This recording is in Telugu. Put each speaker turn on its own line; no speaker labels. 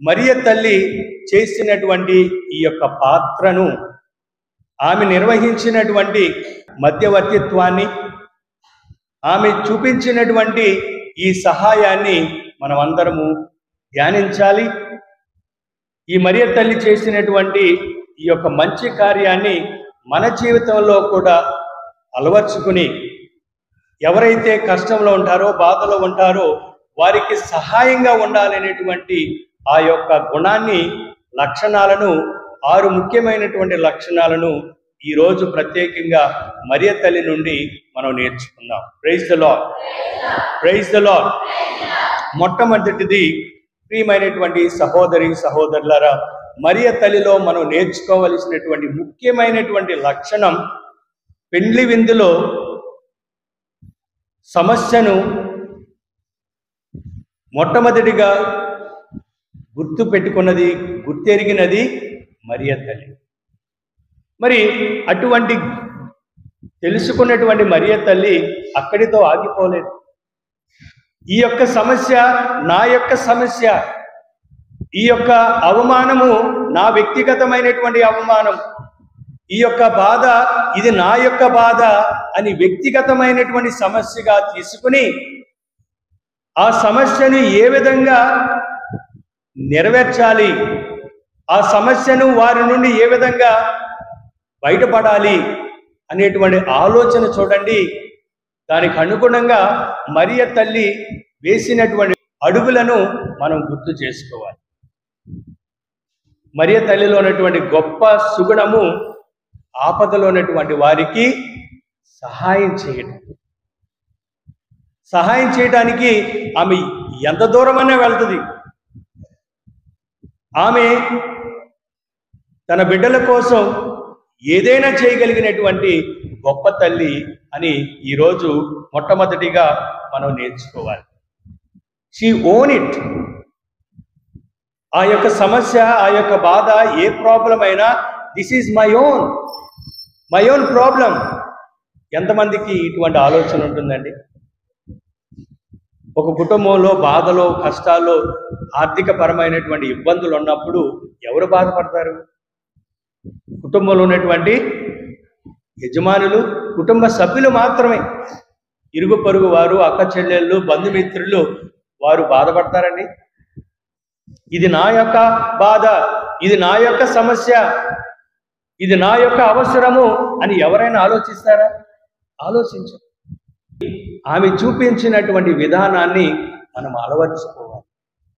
మరియ తల్లి చేసినటువంటి ఈ యొక్క పాత్రను, ఆమె నిర్వహించినటువంటి మధ్యవర్తిత్వాన్ని, ఆమె చూపించినటువంటి ఈ సహాయాన్ని మనం అందరము ధ్యానించాలి. ఈ మరియ తల్లి చేసినటువంటి ఈ యొక్క మంచి కార్యాన్ని మన జీవితంలో కూడా అలవర్చుకుని, ఎవరైతే కష్టంలో ఉంటారో, బాధలో ఉంటారో వారికి సహాయంగా ఉండాలనేటువంటి ఆ యొక్క గుణాన్ని, లక్షణాలను, 6 ముఖ్యమైనటువంటి లక్షణాలను ఈరోజు ప్రత్యేకంగా మరియ తల్లి నుండి మనం నేర్చుకుందాం. Praise the lord, praise the lord. మొట్టమొదటిది, ప్రియమైనటువంటి సహోదరి సహోదరులారా, మరియ తల్లిలో మనం నేర్చుకోవలసినటువంటి ముఖ్యమైనటువంటి లక్షణం, పెండ్లి విందులో సమస్యను మొట్టమొదటిగా గుర్తు పెట్టుకున్నది, గుర్తెరిగినది మరియ తల్లి. మరి అటువంటి తెలుసుకున్నటువంటి మరియ తల్లి అక్కడితో ఆగిపోలేదు. ఈ యొక్క సమస్య నా యొక్క సమస్య, ఈ యొక్క అవమానము నా వ్యక్తిగతమైనటువంటి అవమానం, ఈ యొక్క బాధ ఇది నా యొక్క బాధ అని వ్యక్తిగతమైనటువంటి సమస్యగా తీసుకుని, ఆ సమస్యను ఏ విధంగా నెరవేర్చాలి, ఆ సమస్యను వారి నుండి ఏ విధంగా బయటపడాలి అనేటువంటి ఆలోచన చూడండి. దానికి అనుగుణంగా మరియ తల్లి వేసినటువంటి అడుగులను మనం గుర్తు చేసుకోవాలి. మరియ తల్లిలో ఉన్నటువంటి గొప్ప సుగుణము, ఆపదలో ఉన్నటువంటి వారికి సహాయం చేయడం. సహాయం చేయడానికి ఆమె ఎంత దూరమన్నా వెళ్తుంది. ఆమె తన బిడ్డల కోసం ఏదైనా చేయగలిగినటువంటి గొప్ప తల్లి అని ఈరోజు మొట్టమొదటిగా మనం నేర్చుకోవాలి. She own it. ఆ యొక్క సమస్య, ఆ యొక్క బాధ, ఏ ప్రాబ్లం అయినా this is my own problem. ఎంతమందికి ఇటువంటి ఆలోచన ఉంటుందండి? ఒక కుటుంబంలో బాధలో, కష్టాల్లో, ఆర్థిక పరమైనటువంటి ఇబ్బందులు ఉన్నప్పుడు ఎవరు బాధపడతారు? కుటుంబంలో ఉన్నటువంటి యజమానులు, కుటుంబ సభ్యులు మాత్రమే. ఇరుగు పొరుగు వారు, అక్క చెల్లెళ్ళు, బంధుమిత్రులు వారు బాధపడతారండి. ఇది నా యొక్క బాధ, ఇది నా యొక్క సమస్య, ఇది నా యొక్క అవసరము అని ఎవరైనా ఆలోచిస్తారా? ఆలోచించు. ఆమె చూపించినటువంటి విధానాన్ని మనం అలవర్చుకోవాలి.